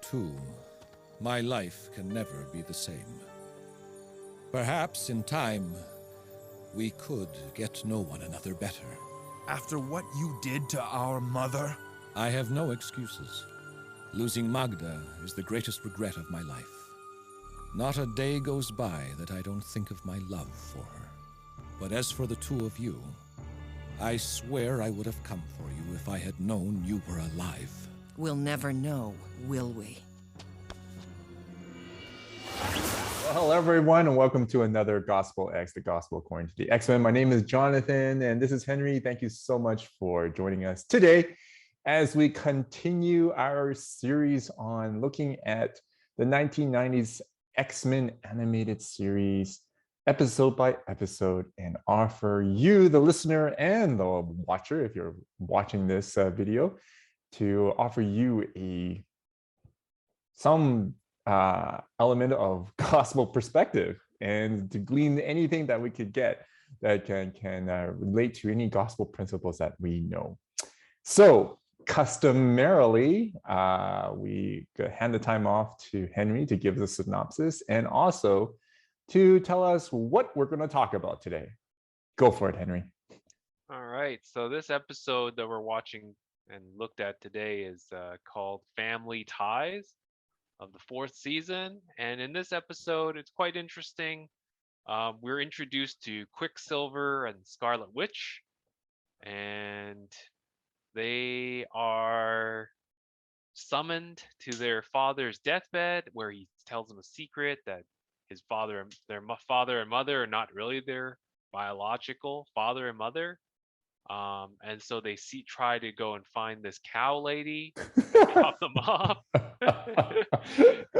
too, my life can never be the same. Perhaps in time, we could get to know one another better. After what you did to our mother? I have no excuses. Losing Magda is the greatest regret of my life. Not a day goes by that I don't think of my love for her. But as for the two of you, I swear I would have come for you if I had known you were alive. We'll never know, will we? Well, hello everyone, and welcome to another GospelX, the Gospel according to the X-Men. My name is Jonathan, and this is Henry. Thank you so much for joining us today as we continue our series on looking at the 1990s X-Men animated series, episode by episode, and offer you, the listener and the watcher, if you're watching this video, to offer you some element of gospel perspective and to glean anything that we could get that can relate to any gospel principles that we know. So customarily, we hand the time off to Henry to give the synopsis and also to tell us what we're going to talk about today. Go for it, Henry. All right. So this episode that we're watching and looked at today is called Family Ties of the 4th season. And in this episode, it's quite interesting. We're introduced to Quicksilver and Scarlet Witch, and they are summoned to their father's deathbed, where he tells them a secret that his father, their father and mother, are not really their biological father and mother. And so they try to go and find this cow lady and drop them off.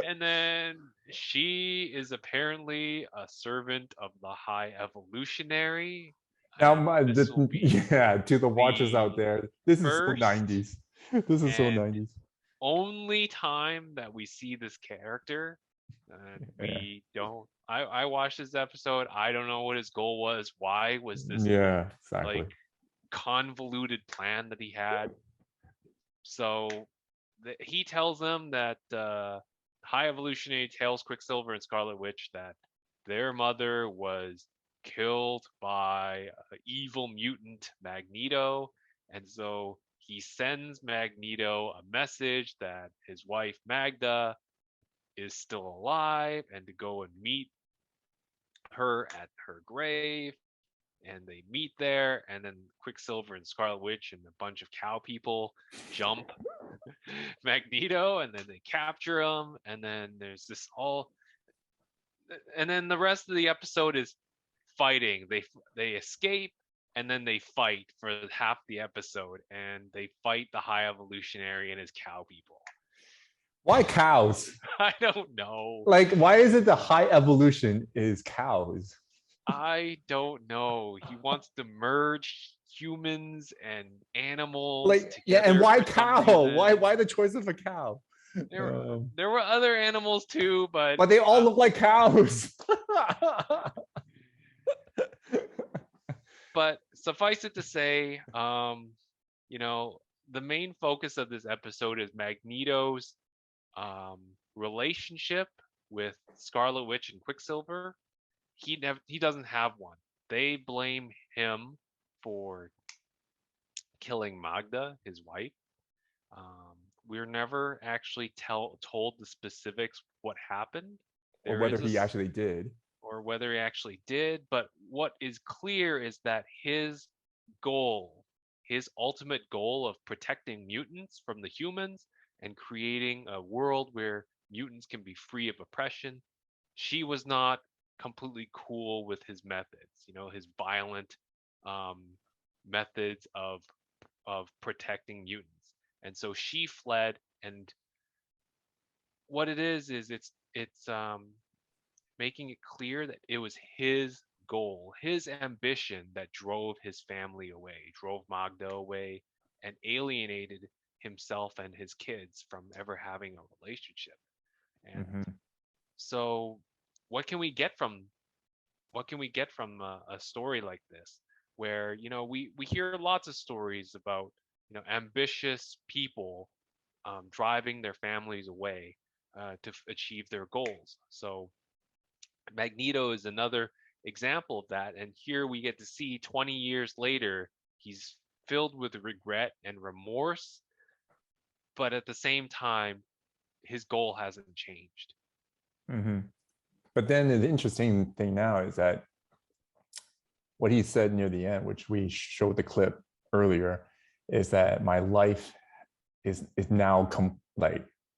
And then she is apparently a servant of the High Evolutionary. Now, to the watchers out there, this is so 90s. This is so 90s. Only time that we see this character, we don't. I watched this episode. I don't know what his goal was. Why was this? Yeah, exactly. Like convoluted plan that he had. So he tells them that High Evolutionary tells Quicksilver and Scarlet Witch that their mother was killed by an evil mutant Magneto, and so he sends Magneto a message that his wife Magda is still alive and to go and meet her at her grave. And they meet there, and then Quicksilver and Scarlet Witch and a bunch of cow people jump Magneto, and then they capture him, and then there's this and then the rest of the episode is fighting. They escape, and then they fight for half the episode, and they fight the High Evolutionary and his cow people. Why cows? I don't know. Like, why is it the High Evolution is cows? I don't know. He wants to merge humans and animals together. Yeah, and why cow? Why the choice of a cow? There were other animals too, but they all look like cows. But suffice it to say, the main focus of this episode is Magneto's relationship with Scarlet Witch and Quicksilver. He doesn't have one. They blame him for killing Magda, his wife. We're never actually told the specifics what happened, or whether he actually did. But what is clear is that his ultimate goal of protecting mutants from the humans and creating a world where mutants can be free of oppression, she was not completely cool with his methods, his violent methods of protecting mutants. And so she fled, and what it is it's making it clear that it was his goal, his ambition that drove his family away, drove Magda away, and alienated himself and his kids from ever having a relationship. And so what can we get from a story like this, where we hear lots of stories about ambitious people driving their families away to achieve their goals. So Magneto is another example of that. And here we get to see 20 years later, he's filled with regret and remorse, but at the same time, his goal hasn't changed. Mm-hmm. But then the interesting thing now is that what he said near the end, which we showed the clip earlier, is that my life is now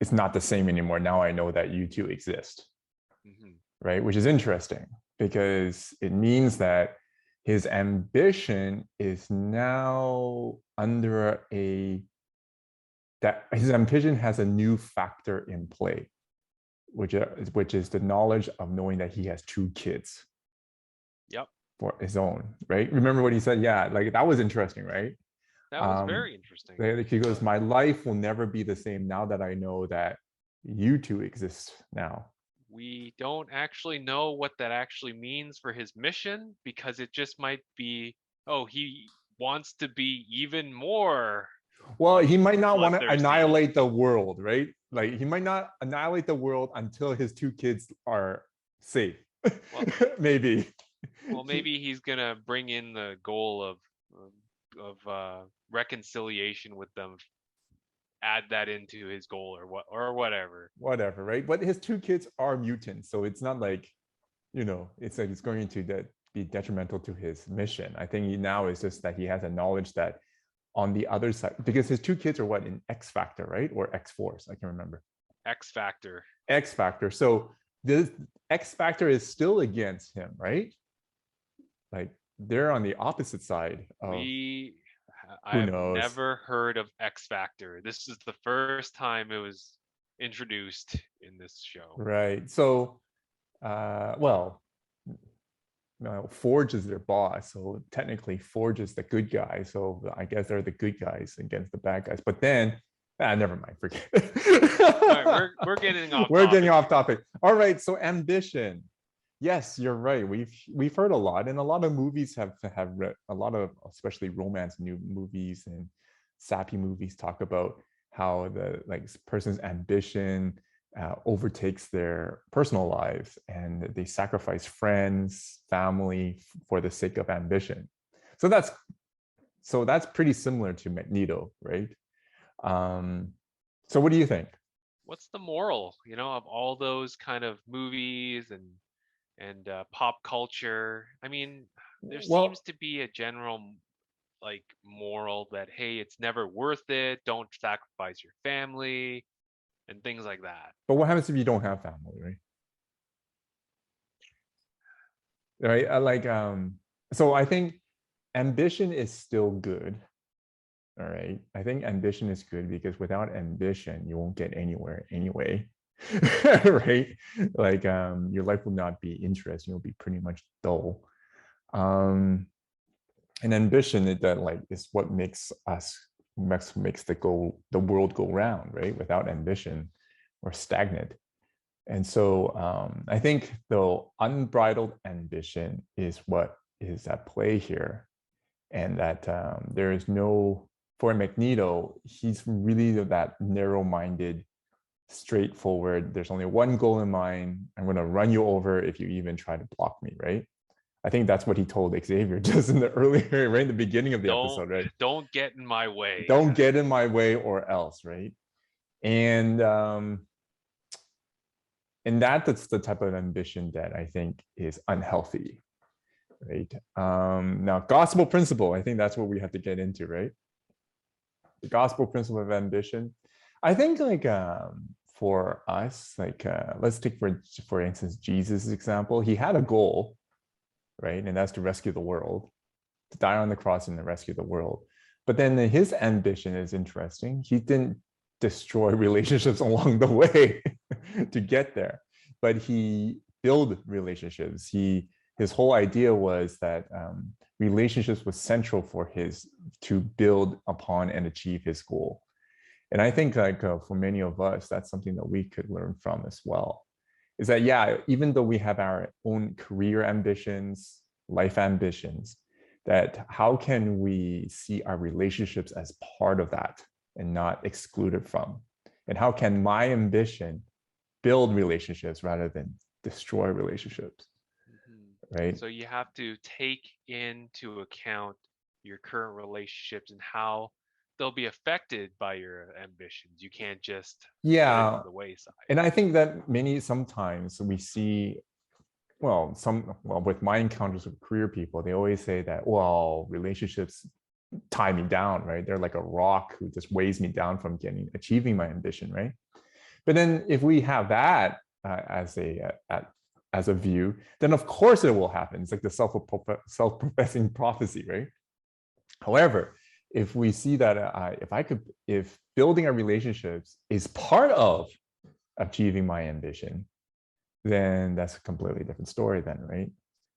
it's not the same anymore. Now I know that you two exist, right? Which is interesting because it means that his ambition is now under that his ambition has a new factor in play, which is the knowledge of knowing that he has two kids. Yep. For his own, right? Remember what he said? Yeah, like that was interesting, right? That was very interesting. He goes, my life will never be the same now that I know that you two exist now. We don't actually know what that actually means for his mission because it just might be, oh, he wants to be even more. Well, he might not want to annihilate the world, right? Like he might not annihilate the world until his two kids are safe. Well, maybe. Well, maybe he's gonna bring in the goal of reconciliation with them, add that into his goal or whatever. Whatever, right? But his two kids are mutants, so it's not like, it's like it's going to be detrimental to his mission. I think now is just that he has a knowledge that on the other side, because his two kids are what, in X Factor, right? Or X Force, I can't remember. X Factor. X Factor. So this X Factor is still against him, right? Like they're on the opposite side of I've never heard of X Factor. This is the first time it was introduced in this show. Right. So Forge is their boss, so technically Forge is the good guy, so I guess they're the good guys against the bad guys. But then never mind, forget it. All right, we're getting off getting off topic. All right, so ambition. Yes, you're right. We've heard a lot, and a lot of movies have read a lot of, especially romance new movies and sappy movies, talk about how the person's ambition overtakes their personal lives, and they sacrifice friends, family for the sake of ambition. So that's pretty similar to Magneto, right? So what do you think? What's the moral, of all those kind of movies and pop culture? I mean, there seems to be a general moral that, hey, it's never worth it. Don't sacrifice your family and things like that. But what happens if you don't have family, right? Right. So I think ambition is still good. All right. I think ambition is good because without ambition, you won't get anywhere anyway. Right? Your life will not be interesting. You'll be pretty much dull. And ambition is what makes the world go round, right? Without ambition, we're stagnant. And so I think the unbridled ambition is what is at play here. And that there is for Magneto, he's really that narrow-minded, straightforward. There's only one goal in mind. I'm going to run you over if you even try to block me, right? I think that's what he told Xavier just in the earlier, right in the beginning of the episode, right? Don't get in my way. Don't get in my way or else, right? And that's the type of ambition that I think is unhealthy, right? Now, gospel principle, I think that's what we have to get into, right? The gospel principle of ambition. I think for us, let's take for instance Jesus' example. He had a goal, right? And that's to rescue the world, to die on the cross and to rescue the world. But then his ambition is interesting. He didn't destroy relationships along the way to get there, but he built relationships. His whole idea was that relationships was central for to build upon and achieve his goal. And I think for many of us, that's something that we could learn from as well. Is that, even though we have our own career ambitions, life ambitions, that how can we see our relationships as part of that and not excluded from? And how can my ambition build relationships rather than destroy relationships, right? So you have to take into account your current relationships and how they'll be affected by your ambitions. You can't just put it Yeah. to the wayside. And I think that sometimes we see, well, with my encounters with career people, they always say that, well, relationships tie me down, right? They're like a rock who just weighs me down from achieving my ambition, right? But then if we have that as a view, then of course it will happen. It's like the self-professing prophecy, right? However, if we see that if building our relationships is part of achieving my ambition, then that's a completely different story then, right?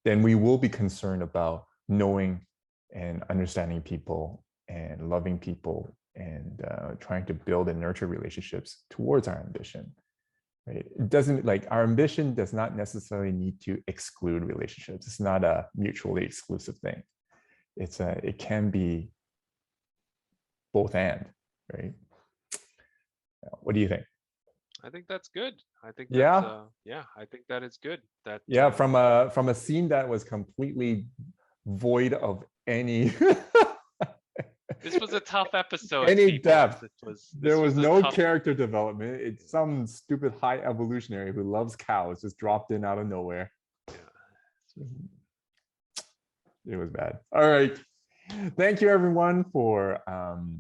Then we will be concerned about knowing and understanding people and loving people and trying to build and nurture relationships towards our ambition, right? It doesn't, like, our ambition does not necessarily need to exclude relationships. It's not a mutually exclusive thing. It can be both and, right? What do you think? I think that's good. I think Yeah. that's I think that is good. That From a scene that was completely void of any this was a tough episode. any people. depth. There was no tough... character development. It's some stupid high evolutionary who loves cows just dropped in out of nowhere. Yeah. It was bad. All right. Thank you everyone for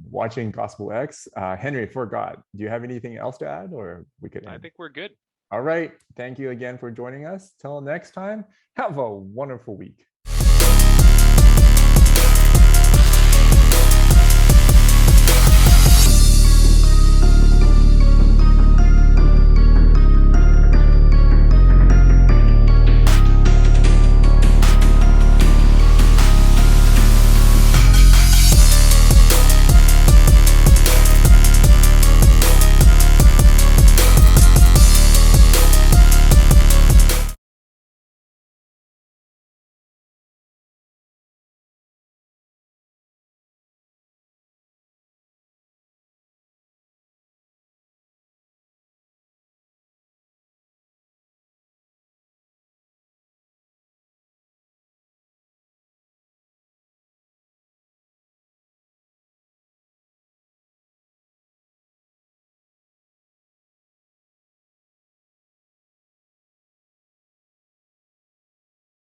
watching Gospel X. Henry, forgot. Do you have anything else to add, or we could end? I think we're good. All right. Thank you again for joining us. Till next time, have a wonderful week.